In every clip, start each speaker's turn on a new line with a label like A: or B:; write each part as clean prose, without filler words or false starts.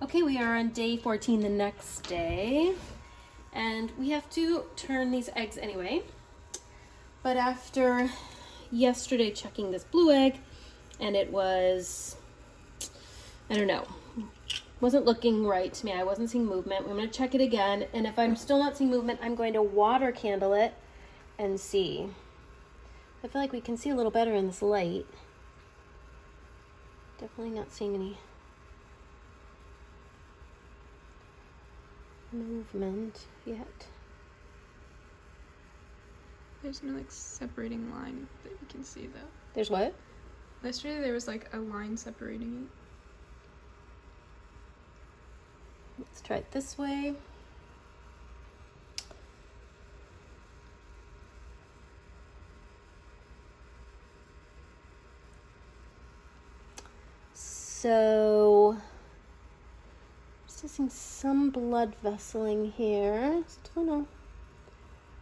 A: Okay, we are on day 14, the next day, and we have to turn these eggs anyway. But after yesterday checking this blue egg, and it was, I don't know, wasn't looking right to me. I wasn't seeing movement. I'm going to check it again, and if I'm still not seeing movement, I'm going to water candle it and see. I feel like we can see a little better in this light. Definitely not seeing any movement yet.
B: There's no like separating line that you can see though.
A: There's what?
B: Yesterday there was like a line separating
A: Let's try it this way. So, still seeing some blood vesseling here. Still no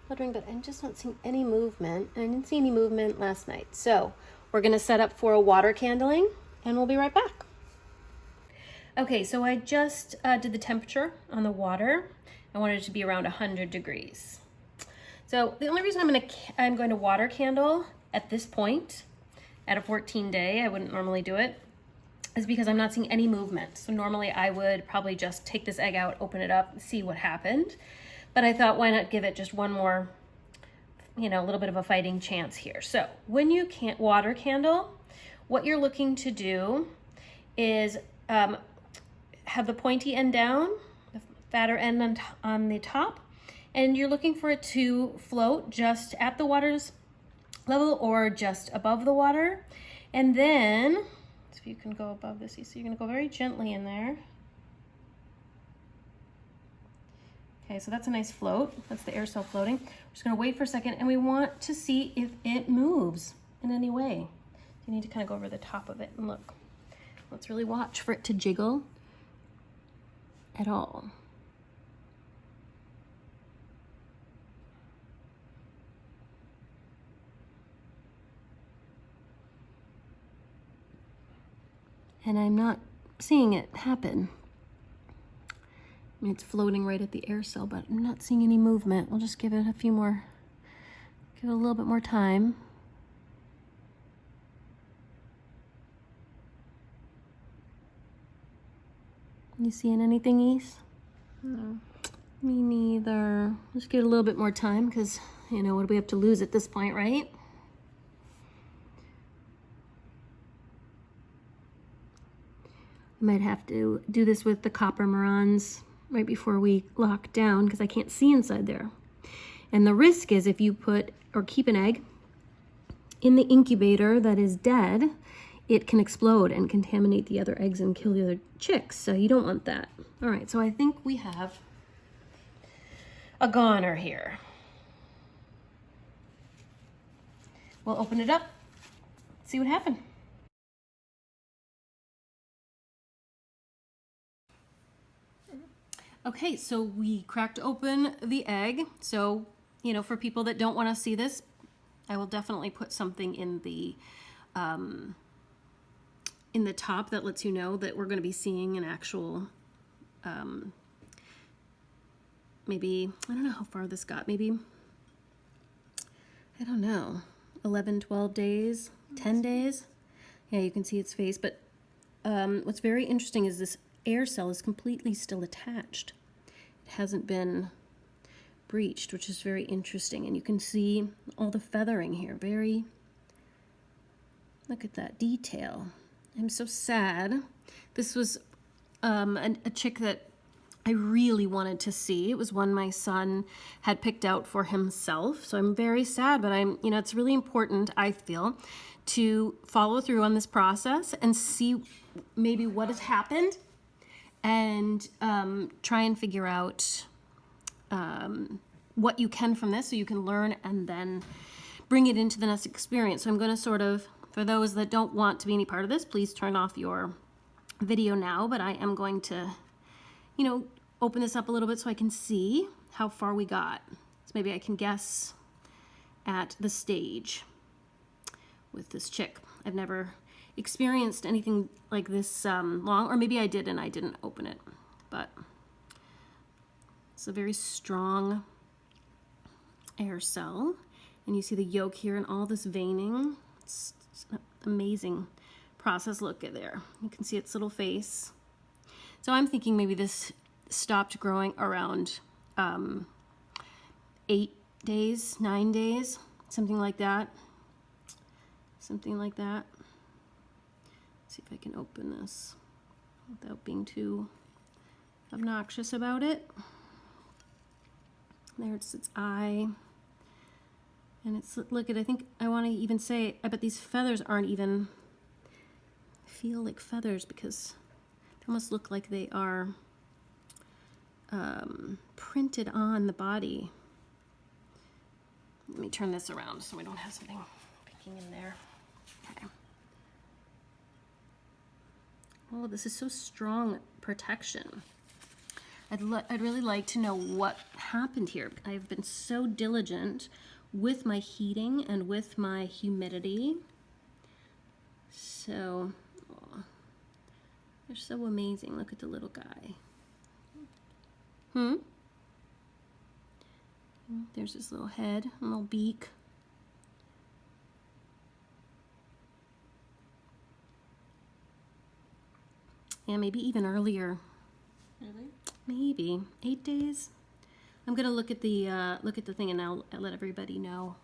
A: fluttering, but I'm just not seeing any movement. I didn't see any movement last night. So, we're going to set up for a water candling, and we'll be right back. Okay, so I just did the temperature on the water. I wanted it to be around 100 degrees. So the only reason I'm going to water candle at this point, at a 14 day, I wouldn't normally do it, is because I'm not seeing any movement. So normally I would probably just take this egg out, open it up, see what happened. But I thought, why not give it just one more, a little bit of a fighting chance here. So when you can't water candle, what you're looking to do is have the pointy end down, the fatter end on the top, and you're looking for it to float just at the water's level or just above the water. And then, so you can go above this, so you're gonna go very gently in there. Okay, so that's a nice float. That's the air cell floating. We're just gonna wait for a second, and we want to see if it moves in any way. You need to kind of go over the top of it and look. Let's really watch for it to jiggle at all. And I'm not seeing it happen. I mean, it's floating right at the air cell, but I'm not seeing any movement. We'll just give it a little bit more time. You seeing anything, Eve?
B: No.
A: Me neither. Just give it a little bit more time because, what do we have to lose at this point, right? I might have to do this with the copper marans right before we lock down because I can't see inside there. And the risk is if you put or keep an egg in the incubator that is dead, it can explode and contaminate the other eggs and kill the other chicks. So you don't want that. All right, so I think we have a goner here. We'll open it up, see what happened. Okay, so we cracked open the egg. So, for people that don't want to see this, I will definitely put something in the top that lets you know that we're going to be seeing an actual, maybe, I don't know how far this got, maybe, I don't know, 11, 12 days, 10 days. Yeah, you can see its face, but what's very interesting is this air cell is completely still attached. It hasn't been breached, which is very interesting. And you can see all the feathering here. Look at that detail. I'm so sad. This was a chick that I really wanted to see. It was one my son had picked out for himself. So I'm very sad, but it's really important, I feel, to follow through on this process and see maybe what has happened and try and figure out what you can from this so you can learn and then bring it into the next experience. So I'm going to sort of, for those that don't want to be any part of this, please turn off your video now, but I am going to, open this up a little bit so I can see how far we got. So maybe I can guess at the stage with this chick. I've never experienced anything like this long, or maybe I did and I didn't open it, but it's a very strong air cell. And you see the yolk here and all this veining. It's an amazing process. Look at there. You can see its little face. So I'm thinking maybe this stopped growing around 8 days, 9 days, something like that. Something like that. Let's see if I can open this without being too obnoxious about it. There's its eye. And it's, look at, I think I want to even say, I bet these feathers aren't even, feel like feathers because they almost look like they are printed on the body. Let me turn this around so we don't have something picking in there. Okay. Oh, this is so strong protection. I'd really like to know what happened here. I've been so diligent with my heating and with my humidity. So, oh, they're so amazing. Look at the little guy. There's his little head, a little beak. Yeah, maybe even earlier.
B: Really?
A: Maybe 8 days. I'm gonna look at the thing and I'll let everybody know